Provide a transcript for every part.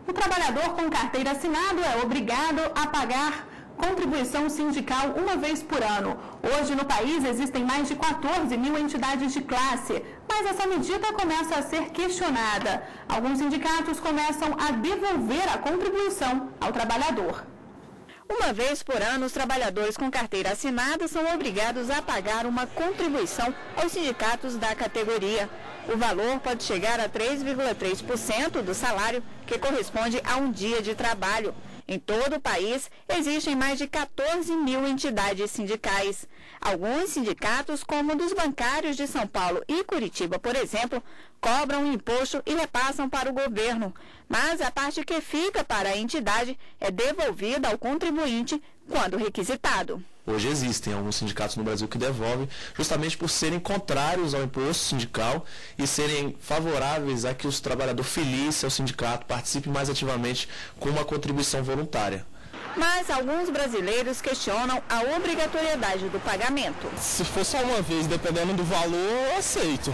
O trabalhador com carteira assinada é obrigado a pagar contribuição sindical uma vez por ano. Hoje, no país, existem mais de 14 mil entidades de classe, mas essa medida começa a ser questionada. Alguns sindicatos começam a devolver a contribuição ao trabalhador. Uma vez por ano, os trabalhadores com carteira assinada são obrigados a pagar uma contribuição aos sindicatos da categoria. O valor pode chegar a 3,3% do salário, que corresponde a um dia de trabalho. Em todo o país, existem mais de 14 mil entidades sindicais. Alguns sindicatos, como o dos bancários de São Paulo e Curitiba, por exemplo, cobram um imposto e repassam para o governo. Mas a parte que fica para a entidade é devolvida ao contribuinte quando requisitado. Hoje existem alguns sindicatos no Brasil que devolvem justamente por serem contrários ao imposto sindical e serem favoráveis a que os trabalhadores filie-se ao sindicato, participem mais ativamente com uma contribuição voluntária. Mas alguns brasileiros questionam a obrigatoriedade do pagamento. Se for só uma vez, dependendo do valor, eu aceito.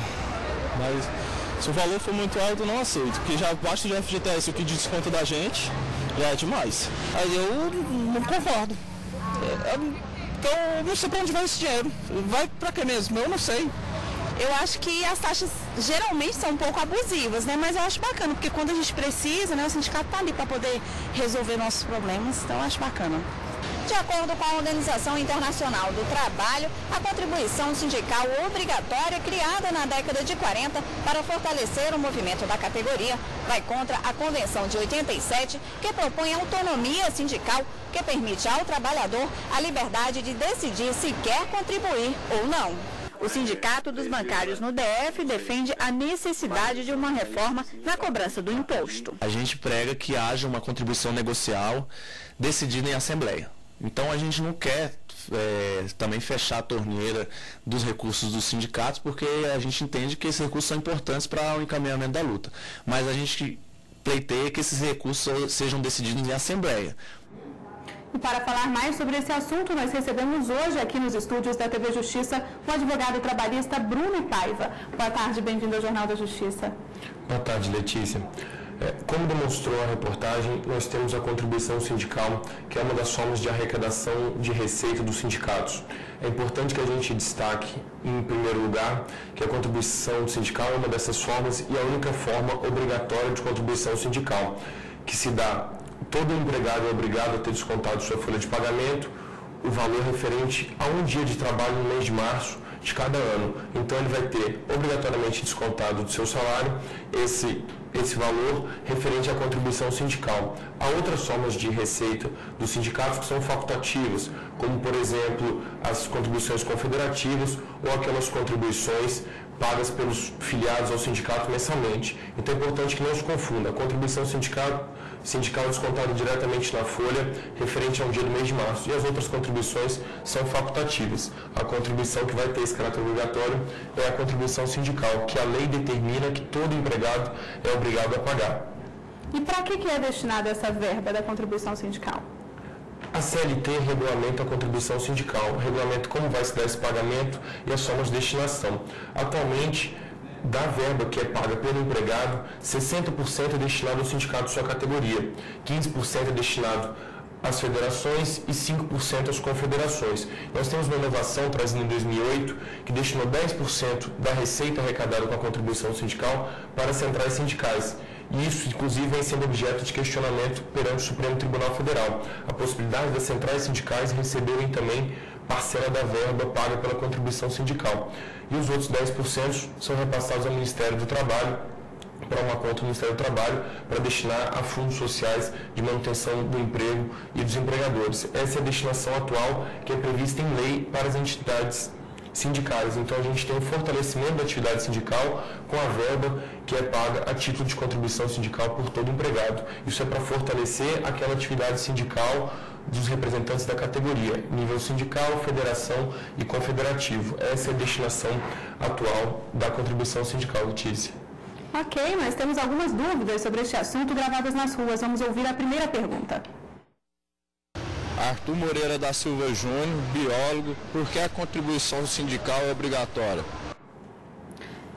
Mas se o valor for muito alto, eu não aceito, porque já basta do FGTS o que desconta da gente, já é demais. Aí eu não concordo. Então, eu não sei para onde vai esse dinheiro. Vai para quê mesmo? Eu não sei. Eu acho que as taxas geralmente são um pouco abusivas, né? Mas eu acho bacana, porque quando a gente precisa, né, o sindicato está ali para poder resolver nossos problemas, então eu acho bacana. De acordo com a Organização Internacional do Trabalho, a contribuição sindical obrigatória criada na década de 40 para fortalecer o movimento da categoria vai contra a Convenção de 87, que propõe autonomia sindical, que permite ao trabalhador a liberdade de decidir se quer contribuir ou não. O Sindicato dos Bancários no DF defende a necessidade de uma reforma na cobrança do imposto. A gente prega que haja uma contribuição negocial decidida em assembleia. Então a gente não quer também fechar a torneira dos recursos dos sindicatos, porque a gente entende que esses recursos são importantes para o encaminhamento da luta. Mas a gente pleiteia que esses recursos sejam decididos em assembleia. E para falar mais sobre esse assunto, nós recebemos hoje aqui nos estúdios da TV Justiça o advogado trabalhista Bruno Paiva. Boa tarde, bem-vindo ao Jornal da Justiça. Boa tarde, Letícia. Como demonstrou a reportagem, nós temos a contribuição sindical, que é uma das formas de arrecadação de receita dos sindicatos. É importante que a gente destaque, em primeiro lugar, que a contribuição sindical é uma dessas formas e a única forma obrigatória de contribuição sindical, que se dá, todo empregado é obrigado a ter descontado sua folha de pagamento, o valor referente a um dia de trabalho no mês de março de cada ano. Então ele vai ter obrigatoriamente descontado do seu salário esse valor referente à contribuição sindical. Há outras formas de receita dos sindicatos que são facultativas, como, por exemplo, as contribuições confederativas ou aquelas contribuições pagas pelos filiados ao sindicato mensalmente. Então é importante que não se confunda. A contribuição sindical descontada diretamente na folha, referente a um dia do mês de março. E as outras contribuições são facultativas. A contribuição que vai ter esse caráter obrigatório é a contribuição sindical, que a lei determina que todo empregado é obrigado a pagar. E para que é destinada essa verba da contribuição sindical? A CLT regulamenta a contribuição sindical, regulamenta como vai se dar esse pagamento e as formas de destinação. Atualmente, da verba que é paga pelo empregado, 60% é destinado ao sindicato de sua categoria, 15% é destinado às federações e 5% às confederações. Nós temos uma inovação trazida em 2008 que destinou 10% da receita arrecadada com a contribuição sindical para as centrais sindicais. E isso, inclusive, vem sendo objeto de questionamento perante o Supremo Tribunal Federal. A possibilidade das centrais sindicais receberem também parcela da verba paga pela contribuição sindical. E os outros 10% são repassados ao Ministério do Trabalho, para uma conta do Ministério do Trabalho, para destinar a fundos sociais de manutenção do emprego e dos empregadores. Essa é a destinação atual que é prevista em lei para as entidades sindicais. Então a gente tem um fortalecimento da atividade sindical com a verba que é paga a título de contribuição sindical por todo empregado. Isso é para fortalecer aquela atividade sindical dos representantes da categoria, nível sindical, federação e confederativo. Essa é a destinação atual da contribuição sindical, Letícia. Ok, nós temos algumas dúvidas sobre este assunto gravadas nas ruas. Vamos ouvir a primeira pergunta. Arthur Moreira da Silva Júnior, biólogo, por que a contribuição sindical é obrigatória?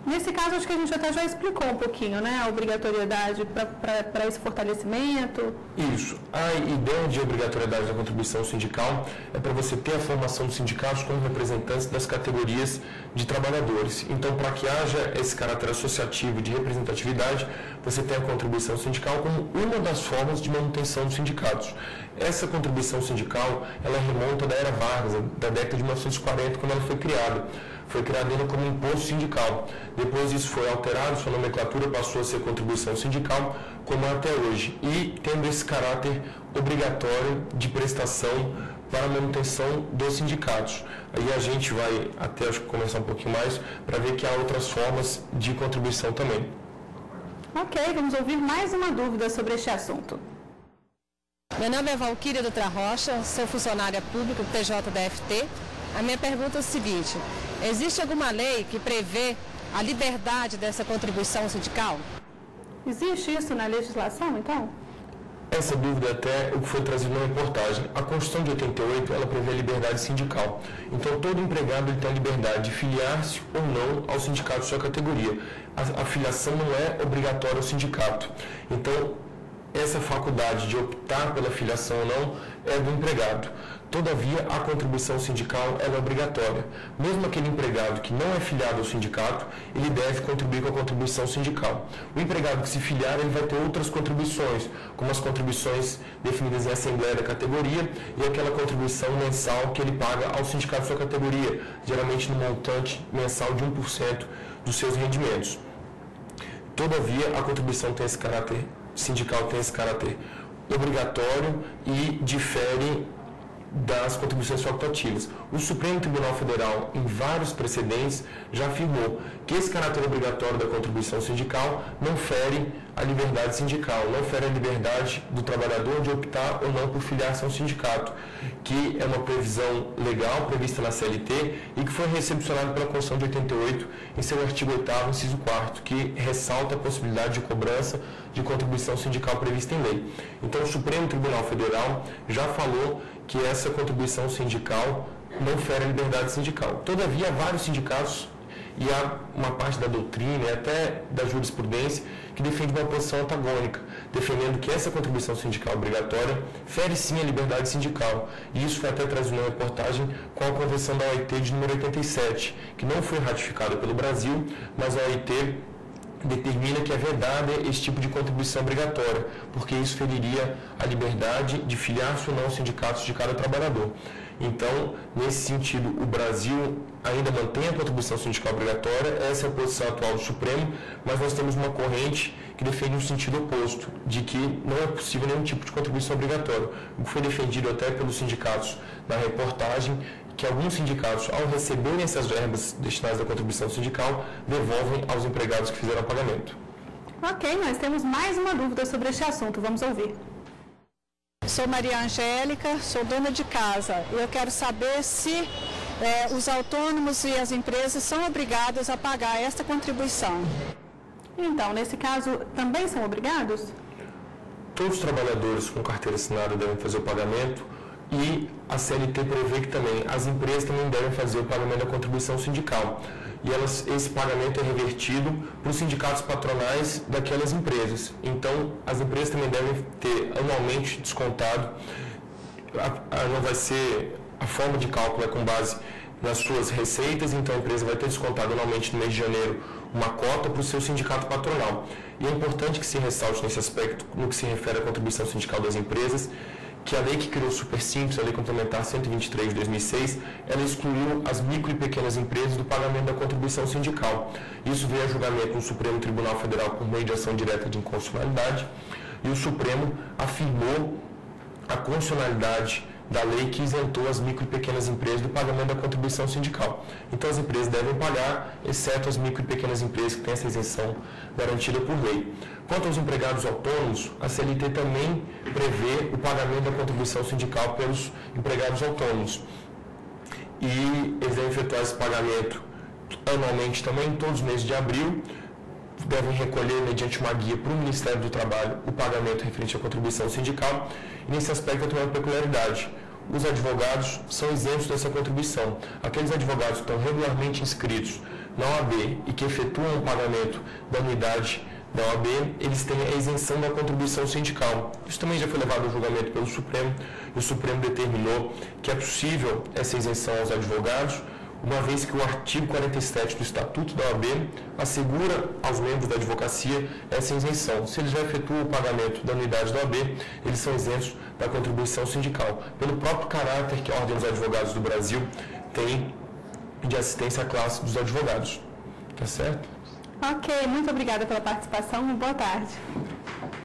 Nesse caso, acho que a gente até já explicou um pouquinho, né, a obrigatoriedade para esse fortalecimento. Isso. A ideia de obrigatoriedade da contribuição sindical é para você ter a formação dos sindicatos como representantes das categorias de trabalhadores. Então, para que haja esse caráter associativo de representatividade, você tem a contribuição sindical como uma das formas de manutenção dos sindicatos. Essa contribuição sindical, ela remonta da era Vargas, da década de 1940, quando ela foi criada. Foi criada ainda como imposto sindical. Depois isso foi alterado, sua nomenclatura passou a ser contribuição sindical, como é até hoje. E tendo esse caráter obrigatório de prestação para a manutenção dos sindicatos. Aí a gente vai até, acho que, conversar um pouquinho mais para ver que há outras formas de contribuição também. Ok, vamos ouvir mais uma dúvida sobre este assunto. Meu nome é Valquíria Dutra Rocha, sou funcionária pública do TJDFT. A minha pergunta é o seguinte: existe alguma lei que prevê a liberdade dessa contribuição sindical? Existe isso na legislação, então? Essa dúvida até o que foi trazido na reportagem. A Constituição de 88, ela prevê a liberdade sindical. Então, todo empregado ele tem a liberdade de filiar-se ou não ao sindicato de sua categoria. A filiação não é obrigatória ao sindicato. Então, essa faculdade de optar pela filiação ou não é do empregado. Todavia, a contribuição sindical ela é obrigatória. Mesmo aquele empregado que não é filiado ao sindicato, ele deve contribuir com a contribuição sindical. O empregado que se filiar, ele vai ter outras contribuições, como as contribuições definidas em assembleia da categoria e aquela contribuição mensal que ele paga ao sindicato de sua categoria, geralmente no montante mensal de 1% dos seus rendimentos. Todavia, a contribuição tem esse caráter sindical, tem esse caráter obrigatório e difere das contribuições facultativas. O Supremo Tribunal Federal, em vários precedentes, já afirmou que esse caráter obrigatório da contribuição sindical não fere a liberdade sindical, não fere a liberdade do trabalhador de optar ou não por filiar-se a um sindicato, que é uma previsão legal prevista na CLT e que foi recepcionada pela Constituição de 88 em seu artigo 8º, inciso 4º, que ressalta a possibilidade de cobrança de contribuição sindical prevista em lei. Então, o Supremo Tribunal Federal já falou que essa contribuição sindical não fere a liberdade sindical. Todavia, há vários sindicatos e há uma parte da doutrina e até da jurisprudência que defende uma posição antagônica, defendendo que essa contribuição sindical obrigatória fere sim a liberdade sindical. E isso foi até trazido na reportagem com a Convenção da OIT de número 87, que não foi ratificada pelo Brasil, mas a OIT determina que é vedada esse tipo de contribuição obrigatória, porque isso feriria a liberdade de filiar-se ou não aos sindicatos de cada trabalhador. Então, nesse sentido, o Brasil ainda mantém a contribuição sindical obrigatória, essa é a posição atual do Supremo, mas nós temos uma corrente que defende um sentido oposto, de que não é possível nenhum tipo de contribuição obrigatória. O que foi defendido até pelos sindicatos na reportagem, que alguns sindicatos, ao receberem essas verbas destinadas à contribuição sindical, devolvem aos empregados que fizeram o pagamento. Ok, nós temos mais uma dúvida sobre este assunto. Vamos ouvir. Sou Maria Angélica, sou dona de casa. Eu quero saber se os autônomos e as empresas são obrigados a pagar esta contribuição. Então, nesse caso, também são obrigados? Todos os trabalhadores com carteira assinada devem fazer o pagamento. E a CLT prevê que também as empresas também devem fazer o pagamento da contribuição sindical. E esse pagamento é revertido para os sindicatos patronais daquelas empresas. Então, as empresas também devem ter anualmente descontado, não vai ser, a forma de cálculo é com base nas suas receitas, então a empresa vai ter descontado anualmente no mês de janeiro uma cota para o seu sindicato patronal. E é importante que se ressalte nesse aspecto, no que se refere à contribuição sindical das empresas, que a lei que criou o Supersimples, a Lei Complementar 123 de 2006, ela excluiu as micro e pequenas empresas do pagamento da contribuição sindical. Isso veio a julgamento no Supremo Tribunal Federal por meio de ação direta de inconstitucionalidade, e o Supremo afirmou a constitucionalidade da lei que isentou as micro e pequenas empresas do pagamento da contribuição sindical. Então, as empresas devem pagar, exceto as micro e pequenas empresas que têm essa isenção garantida por lei. Quanto aos empregados autônomos, a CLT também prevê o pagamento da contribuição sindical pelos empregados autônomos. E eles devem efetuar esse pagamento anualmente também, todos os meses de abril, devem recolher, mediante uma guia para o Ministério do Trabalho, o pagamento referente à contribuição sindical. E nesse aspecto tem uma peculiaridade. Os advogados são isentos dessa contribuição. Aqueles advogados que estão regularmente inscritos na OAB e que efetuam o pagamento da anuidade da OAB, eles têm a isenção da contribuição sindical. Isso também já foi levado ao julgamento pelo Supremo, e o Supremo determinou que é possível essa isenção aos advogados, uma vez que o artigo 47 do Estatuto da OAB assegura aos membros da advocacia essa isenção. Se eles já efetuam o pagamento da anuidade da OAB, eles são isentos da contribuição sindical, pelo próprio caráter que a Ordem dos Advogados do Brasil tem de assistência à classe dos advogados. Tá certo? Ok, muito obrigada pela participação. Boa tarde.